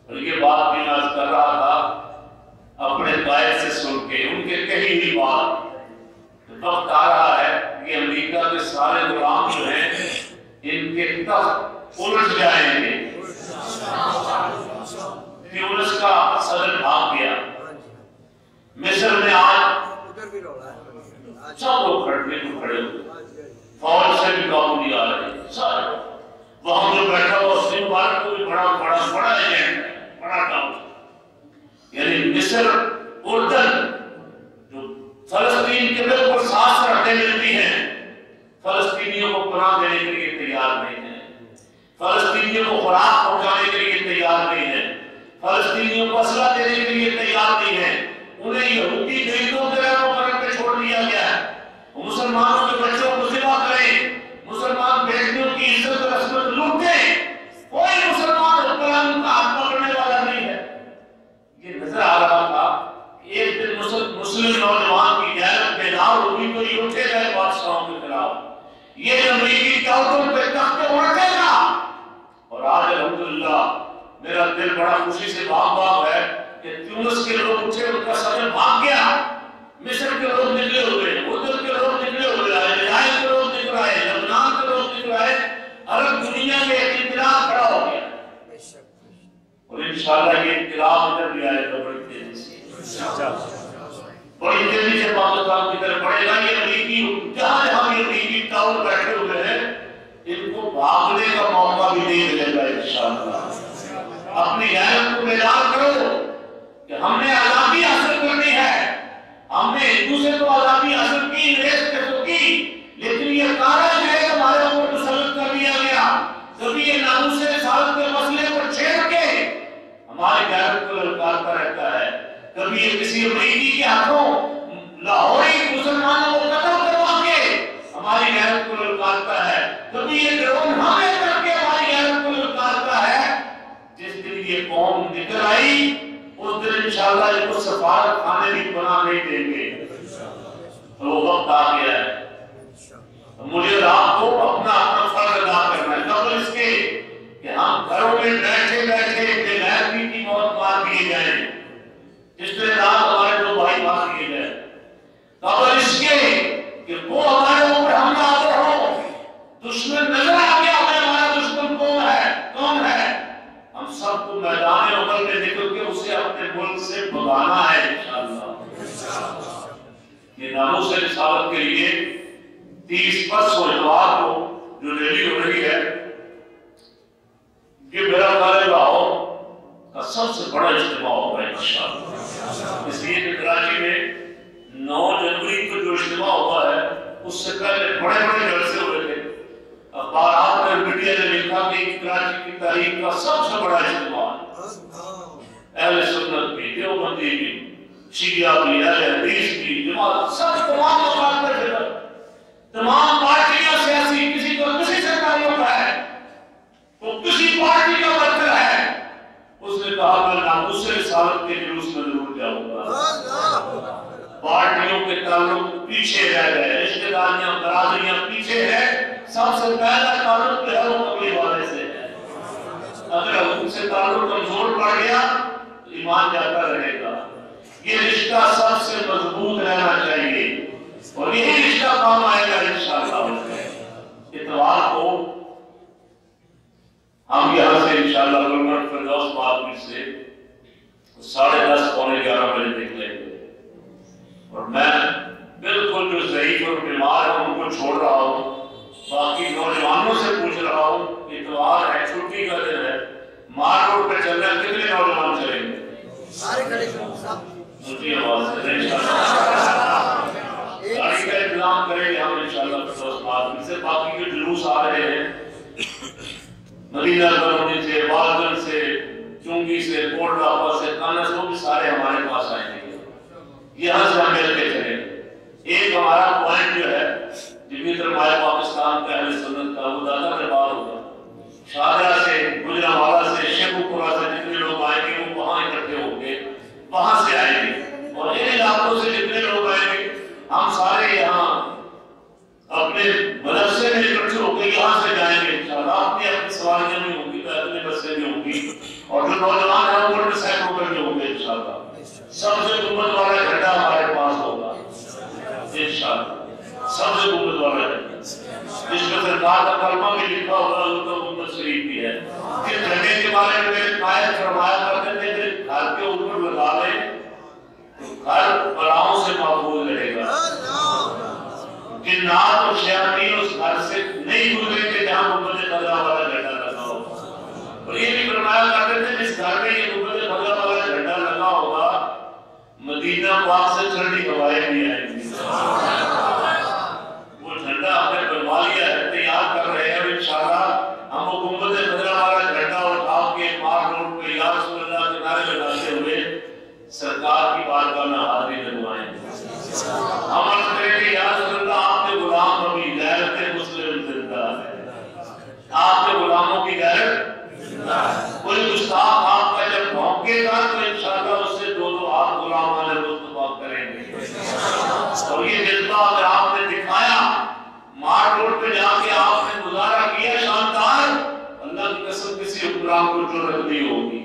اور یہ بات بھی میں کر رہا تھا اپنے قائد سے سن کے ان کے کہی ہوئی بات وقت آ رہا ہے کہ امریکہ کے سارے غلام جو ہیں ان کے تخت الٹ جائیں گے ٹیونس کا صدر بھاگ گیا مصر میں آج سب لوگ کھڑنے کو کھڑے ہوئے فوج سے بھی قابو نہیں آ رہے سارے وہاں جو بیٹھا ہوا اس دن مبارک کو بھی بڑا ایجنٹ ہے بڑا کام یعنی مصر اردن جو فلسطین کے بالکل ساتھ رکھنے ملتی ہیں فلسطینیوں کو پناہ دینے کے لیے تیار نہیں ہے فلسطینیوں کو خوراک پہنچانے کے لیے تیار نہیں ہے فلسطینیوں کو اسلحہ دینے کے لیے تیار نہیں ہے انہیں یہودی غریبوں کے رہنوں پر چھوڑ دیا گیا ہے وہ مسلمانوں کے بچوں کو ذبح کریں مسلمان بیٹیوں کی عزت اور عصمت لوٹیں کوئی مسلمان حکمران کا ہاتھ پکڑنے والا نہیں ہے یہ نظر آ رہا تھا کہ ایک دن مسلم نوجوان کی غیرت بیدار ہوگی تو یہ اٹھے گئے بادشاہوں کے خلاف یہ امریکی ٹاؤٹوں پہ تختے اٹھے گا اور آج الحمدللہ میرا دل بڑا خوشی سے باغ ہے کہ تیونس کے لوگ اٹھے ان کا صدر بھاگ گیا مصر کے لوگ نکلے ہوئے اردن کے لوگ نکلے ہوئے الجزائر کے لوگ نکل آئے لبنان کے لوگ نکل آئے عرب دنیا میں ایک انقلاب کھڑا ہو گیا اور انشاءاللہ یہ انقلاب ادھر بھی آئے گا بڑی تیزی سے بڑی تیزی سے پاکستان کی طرف بڑھے گا یہ امریکی جہاں جہاں یہ امریکی ٹاؤن بیٹھے ہوئے ہیں ان کو بھاگنے کا موقع بھی نہیں ملے گا انشاءاللہ اپنی غیرت کو بیدار کرو کہ ہم نے آزادی حاصل کرنی ہے ہم نے ایک دوسرے کو آزادی حاصل کی ریس پہ تو کی لیکن یہ کارج ہے ہمارے اوپر مسلط کر دیا گیا کبھی یہ ناموس رسالت کے مسئلے پر چھیڑ کے ہماری غیرت کو للکارتا رہتا ہے کبھی یہ کسی امریکی کے ہاتھوں لاہوری مسلمانوں کو قتل کروا کے ہماری غیرت کو للکارتا ہے کبھی یہ ڈرون حملے کر کے ہماری غیرت کو للکارتا ہے جس دن یہ قوم نکل آئی اس دن انشاءاللہ ان کو سفارت خانے بھی بنا نہیں دیں گے تو وہ وقت آ گیا ہے مجھے رات کو اپنا فرض ادا کرنا ہے قبل اس کے کہ ہم گھروں میں بیٹھے بیٹھے بے غیرتی کی موت مار دیے جائیں جس طرح رات ہمارے 2 بھائی مار دیے گئے قبل اس کے کہ وہ ہمارے اوپر حملہ آور ہو دشمن نظر آ گیا ہمارا دشمن کون ہے ہم سب کو میدان عمل میں نکل کے اسے اپنے ملک سے بھگانا ہے انشاءاللہ یہ ناموس رسالت کے لیے 30 پرسوں اتوار کو جو ریلی ہو رہی ہے یہ میرا خیال لاہور کا سب سے بڑا اجتماع ہوگا انشاءاللہ اس لیے کہ کراچی میں 9 جنوری کو جو اجتماع ہوا ہے اس سے پہلے بڑے بڑے جلسے ہوئے تھے اخبارات میں میڈیا نے لکھا کہ کراچی تحریک کا سب سے بڑا اجتماع ہے، اہل سنت بھی، دیوبندی بھی، شیعہ بھی، اہل حدیث بھی، جماعت، سب تمام مقام پر پھر تمام پارٹیاں سیاسی، کسی کو کسی سے تعلق ہے، وہ کسی پارٹی کا ورکر ہے، اس نے کہا میں ناموس رسالت کے جلوس میں ضرور جاؤں گا۔ پارٹیوں کے تعلق پیچھے رہ گئے، رشتہ داریاں برادریاں پیچھے ہے، سب سے پہلا تعلق پہلو قبلی والے سے ہے۔ اگر ان سے تعلق کمزور پڑ گیا تو ایمان جاتا رہے گا۔ یہ رشتہ سب سے مضبوط رہنا چاہیے اور یہی رشتہ کام آئے گا انشاءاللہ۔ اتوار کو ہم یہاں سے انشاءاللہ گلمرگ فردوس مارکیٹ سے 10:30 پونے 11 بجے نکلیں گے اور میں بالکل جو ضعیف اور بیمار ہیں ان کو چھوڑ رہا ہوں، باقی نوجوانوں سے پوچھ رہا ہوں، اتوار ہے، چھٹی کا دن ہے، مار روڈ پہ چل رہے ہیں، کتنے نوجوان چلیں گے؟ سارے کھڑے مجھے آواز سے انشاءاللہ گاڑی کا انتظام کریں گے ہم انشاءاللہ فردوس مارکیٹ سے۔ باقی جو جلوس آ رہے ہیں مدینہ کالونی سے، والگن سے، چونگی سے، کوٹ ڈاپا سے، کانا سے، وہ بھی سارے ہمارے پاس آئیں گے، یہاں سے ہم مل کے چلیں۔ ایک ہمارا پوائنٹ جو ہے جمعیت علماء پاکستان کا اہل سنت کا، وہ داتا دربار ہوگا، شاہجہاں سے، گجرانوالہ سے، شیخوپورہ سے جتنے لوگ آئیں گے وہ وہاں اکٹھے ہوں گے، وہاں سے آئیں گے، اور ان علاقوں سے جتنے لوگ آئیں گے ہم سارے یہاں اپنے مدرسے میں اکٹھے ہو کے یہاں سے جائیں گے انشاءاللہ۔ اپنی سواریاں بھی ہوں گی، اپنے بسیں بھی ہوں گی، اور جو نوجوان ہیں وہ موٹر سائیکلوں پر بھی ہوں گے انشاءاللہ۔ سب سے گنبد والا جھنڈا ہمارے پاس ہوگا انشاءاللہ، سب سے گنبد والا جھنڈا جس میں سرکار کا کلمہ بھی لکھا ہوگا، ان کا گنبد شریف بھی ہے۔ اس جھنڈے کے بارے میں قائد فرمایا کرتے تھے کہ گھر کے اوپر لگا لیں تو گھر بلاؤں سے محفوظ رہے گا، جنات اور شیاطین اس گھر سے نہیں گزریں گے جہاں گنبد خضرا والا جھنڈا لگا ہوگا۔ اور یہ بھی فرمایا کرتے تھے جس گھر میں یہ گنبد خضرا والا جھنڈا لگا ہوگا مدینہ پاک سے ٹھنڈی ہوائیں بھی آئیں گی۔ وہ جھنڈا ہم نے بنوا لیا ہے، تیار کر رہے ہیں، اور انشاءاللہ ہم وہ گنبد خضرا والا جھنڈا اٹھا کے مار روڈ پہ یا رسول اللہ کے نعرے لگاتے ہوئے سرکار کی بارگاہ میں حاضری لگوائیں گے۔ ہم عرض کریں گے یا رسول اللہ آپ کے غلام ابھی غیرت مسلم زندہ ہے، آپ کے غلاموں کی غیرت کوئی گستاخ آپ کا جب بھونکے گا تو انشاءاللہ اس سے دو آپ غلامان مصطفیٰ کریں گے۔ اور یہ جذبہ اگر آپ نے دکھایا، مار روڈ پہ جا کے آپ نے مظاہرہ کیا شاندار، اللہ کی قسم کسی حکمران کو جرأت نہیں ہوگی۔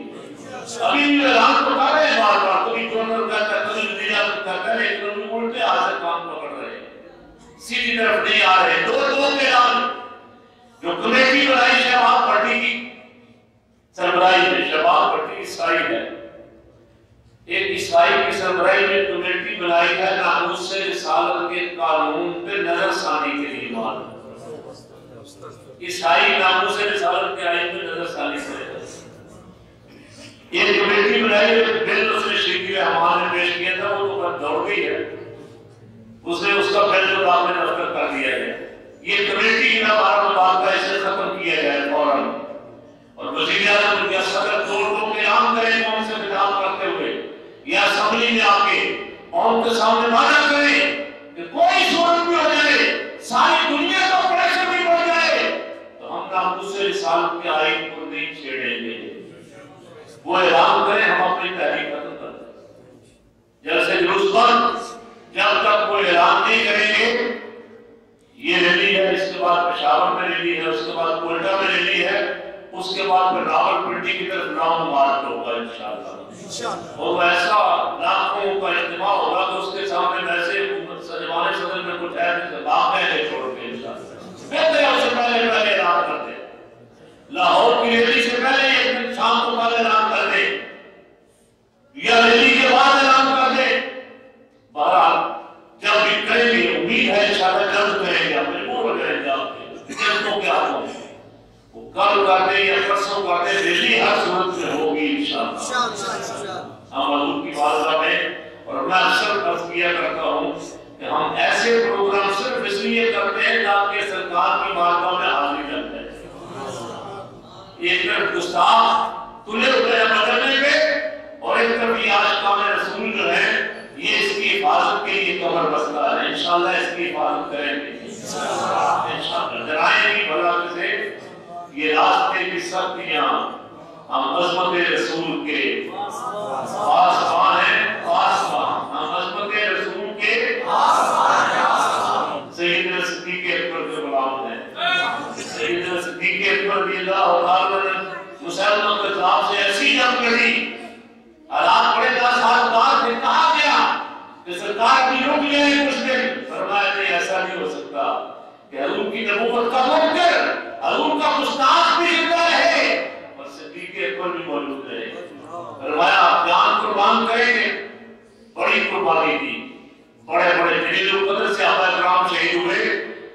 ابھی بھی اعلان تو کر رہے ہیں بار بار، کبھی گورنر کہتا ہے، کبھی وزیر اعظم کہتا ہے، لیکن ان کو الٹے ہاتھ سے کام پکڑ رہے ہیں، سیدھی طرف نہیں آ رہے۔ دو کے اعلان جو کمیٹی بنائی شہباز بھٹی کی سربراہی میں، شہباز بھٹی عیسائی ہے، ایک عیسائی کی سربراہی میں کمیٹی بنائی ہے ناموس رسالت کے قانون پہ نظر ثانی کے لیے مال عیسائی ناموس رسالت کے آئین پہ نظر ثانی کرے۔ یہ کمیٹی بنائی ہے، بل اس نے شیخ رحمان نے پیش کیا تھا، وہ تو بہت دوڑ گئی ہے، اس نے اس کا بل جو آپ نے دفتر کر دیا ہے۔ یہ کمیٹی نہ بارہ مطالبہ اسے ختم کیا گیا ہے فوراً، اور وزیر اعظم یا صدر دو کے عام کریں قوم سے خطاب کرتے ہوئے یا اسمبلی میں آ کے قوم کے سامنے مانا کریں کہ کوئی صورت بھی ہو جائے، ساری دنیا کا پریشر بھی بڑھ جائے تو ہم ناموس رسالت کے آئین کو نہیں چھیڑیں گے۔ وہ اعلان کریں، ہم اپنی تحریک ختم کر دیں۔ جیسے جلوس بند جب تک کوئی اعلان نہیں کریں گے، یہ ریلی ہے، اس کے بعد پشاور میں ریلی ہے، اس کے بعد کوئٹہ میں ریلی ہے، اس کے بعد پھر راولپنڈی کی طرف راؤنڈ مارچ ہوگا انشاءاللہ، اور ایسا لاکھوں کا اجتماع ہوگا کہ اس کے سامنے ویسے جوان صدر میں کچھ ہے باقی ہے چھوڑ کے انشاءاللہ بہتر ہے اسے پہلے اعلان کر دیں، لاہور کی ریلی سے پہلے ایک شام کو پہلے اعلان کر دیں یا ریلی کے بعد اعلان کر دیں۔ بہرحال جب بھی کریں گے، امید ہے انشاءاللہ جلد کریں گے، مجبور ہو جائیں گے آپ کے جلدوں کے ہاتھوں میں، وہ کل کرتے یا پرسوں کرتے، ریلی ہر صورت میں ہوگی انشاءاللہ۔ ہم حضور کی بارگاہ میں، اور میں اکثر عرض کیا کرتا ہوں کہ ہم ایسے پروگرام صرف اس لیے کرتے ہیں تاکہ سرکار کی بارگاہ میں حاضری لگ جائے۔ ایک طرف گستاخ تلے ہوئے بدلنے پہ، اور ایک طرف یہ عاشقان رسول جو ہے یہ اس کی حفاظت کے لیے کمر بستہ ہے. انشاءاللہ اس کی حفاظت کریں گے انشاءاللہ. ڈرائیں گی بھلا سے یہ راستے کی سختیاں ہم عظمت رسول کے پاسبان ہیں، پاسبان ہم عظمت رسول کے سیدنا صدیق اکبر کے غلام ہیں. سیدنا صدیق اکبر رضی اللہ تعالیٰ نے مسلمہ کذاب سے ایسی جنگ لڑی، حالات بڑے 10 سال بعد پھر کہا گیا کہ سرکار بھی رک جائے کچھ دن. فرمایا نہیں ایسا نہیں ہو سکتا کہ حضور کی نبوت کا منکر، حضور کا گستاخ بھی زندہ رہے اور صدیق اکبر بھی موجود رہے. فرمایا آپ جان قربان کریں گے. بڑی قربانی دی، بڑے بڑے جلیل القدر صحابہ کرام شہید ہوئے،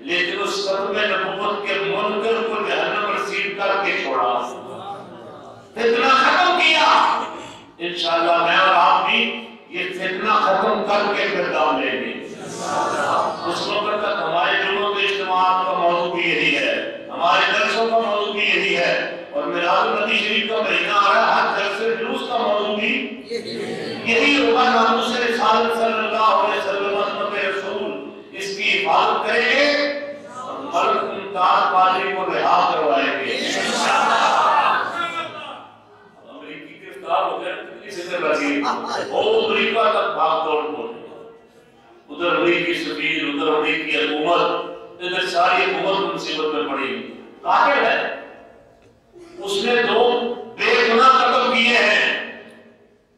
لیکن اس ختم نبوت کے منکر کو جہنم رسید کر کے چھوڑا، فتنہ ختم کیا. انشاءاللہ میں اور آپ بھی یہ فتنہ ختم کر کے پھر دام لیں گے. اس وقت تک ہمارے جمعوں کے اجتماعات کا موضوع بھی یہی ہے، ہمارے درسوں کا موضوع بھی یہی ہے، اور میلاد النبی شریف کا مہینہ آ رہا ہے، ہر درس جلوس کا موضوع بھی یہی ہوگا. ناموس رسالت صلی اللہ علیہ وسلم عظمت رسول، اس کی حفاظت کریں گے اور ملک ممتاز قادری کو رہا کروائیں گے. امریکی گرفتار ہو گئے، کتنی سزا لگی، وہ امریکہ تک بھاگ دوڑ ہو، ادھر امریکی سفیر، ادھر امریکی حکومت، ادھر ساری حکومت مصیبت میں پڑی. قاتل ہے، اس نے 2 بے گناہ قتل کیے ہیں،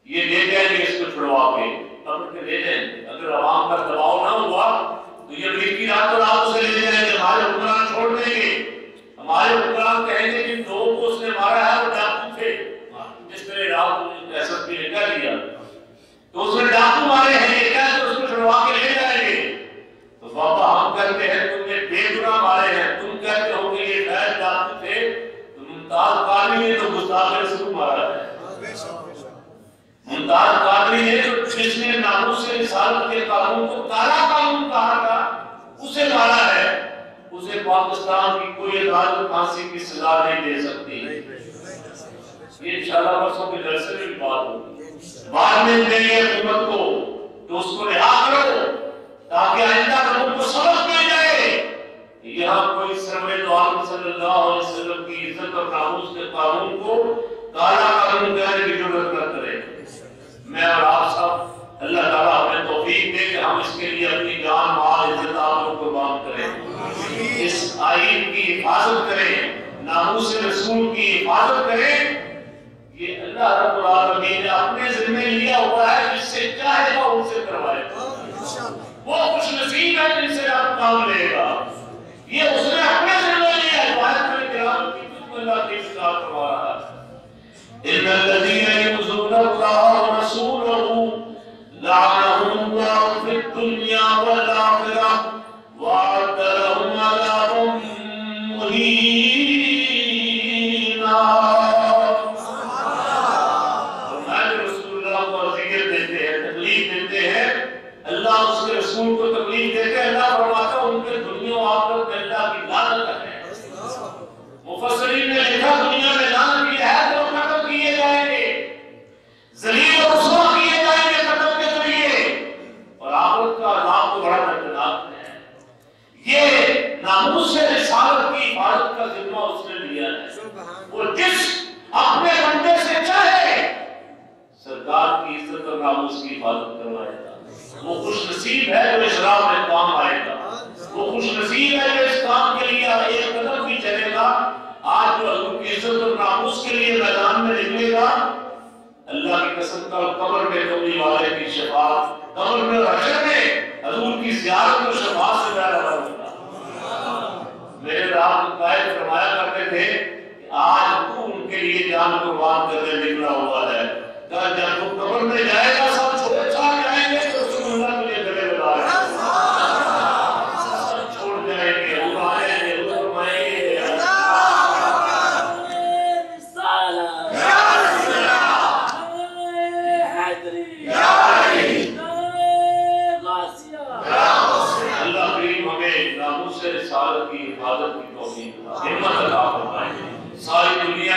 یہ لے جائیں گے اس کو چھڑوا کے، پکڑ کے لے جائیں گے. اگر عوام کا دباؤ نہ ہوا تو یہ امریکی رات رات اسے لے جائیں گے، ہمارے حکمران چھوڑ دیں گے. ہمارے حکمران کہیں گے جن 2 کو اس نے مارا ہے وہ ڈاکو تھے، جس طرح رات ایسا بھی کہہ دیا تو اس نے ڈاکو مارے ہیں، یہ کہہ تو اس کو چھڑوا کے لے جائیں گے. تو بابا ہم کہتے ہیں تم نے بے گناہ مارے ہیں، تم کہتے ہو کہ یہ شاید ڈاکو تھے، تو ممتاز قادری نے تو گستاخ رسول مارا ہے. ممتاز قادری نے جس نے ناموس رسالت کے قانون کو کالا قانون کہا تھا اسے مارا ہے. اسے پاکستان کی کوئی عدالت پھانسی کی سزا نہیں دے سکتی. یہ انشاءاللہ پرسوں کے جلسے میں بھی بات ہوگی. بعد میں دیں گے حکومت کو تو اس کو رہا کرو تاکہ آئندہ لوگوں کو سبق مل جائے. یہاں کوئی سرور دو عالم صلی اللہ علیہ وسلم کی عزت اور ناموس کے قانون کو کالا قانون کہنے کی ضرورت نہ کرے. میں اور آپ سب اللہ تعالیٰ ہمیں توفیق دے کہ ہم اس کے لیے اپنی جان مال عزت آپ کو قربان کریں، اس آئین کی حفاظت کریں، ناموس رسول کی حفاظت کریں. یہ اللہ رب العالمین نے اپنے ذمہ لیا ہوا ہے، جس سے چاہے گا ان سے کروائے گا. وہ خوش نصیب ہے جن سے آپ کام لے گا. یہ اس نے اپنے ذمہ لیا ہے. آیت میں کرام کی تجھ اللہ کی اصلاح کروا رہا ہے. ان الذين يؤذون الله ورسوله لعنهم الله في الدنيا والآخرة وأعد لهم عذابا مهينا. اللہ اس کے رسول کو تکلیف دیتے ہیں. اللہ فرماتا ہے ان کے دنیا و آخرت میں اللہ کی لعنت ہے. مفسرین نے لکھا دنیا میں لعنت یہ ہے تو قتل کیے جائیں گے، ذلیل و رسوا کیے جائیں گے قتل کے ذریعے، اور آخرت کا عذاب تو بڑا دردناک ہے. یہ ناموس رسالت کی حفاظت کا ذمہ اس نے لیا ہے. وہ جس اپنے بندے سے چاہے سرکار کی عزت اور ناموس کی حفاظت کروائے گا. وہ خوش نصیب ہے جو اس راہ میں کام آئے گا. وہ خوش نصیب ہے جو اس کام کے لیے ایک قدم بھی چلے گا. آج جو حضور کی عزت اور ناموس کے لیے میدان میں نکلے گا، اللہ کی قسم کا قبر میں کملی والے کی شفاعت، قبر میں اور حشر میں حضور کی زیارت اور شفاعت سے پیدا ہوگا. میرے رب قائد فرمایا کرتے تھے کہ آج تو ان کے لیے جان قربان کرنے نکلا ہوا ہے. جب وہ قبر میں جائے گا سب چھوڑ جائیں گے تو رسول اللہ کے لیے گلے لگائیں گے، سب چھوڑ جائیں گے، اڑائیں گے، فرمائیں گے اللہ کریم ہمیں ناموس رسالت کی حفاظت کی توفیق ہمت عطا فرمائے. ساری دنیا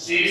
30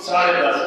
10:30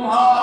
تمہارا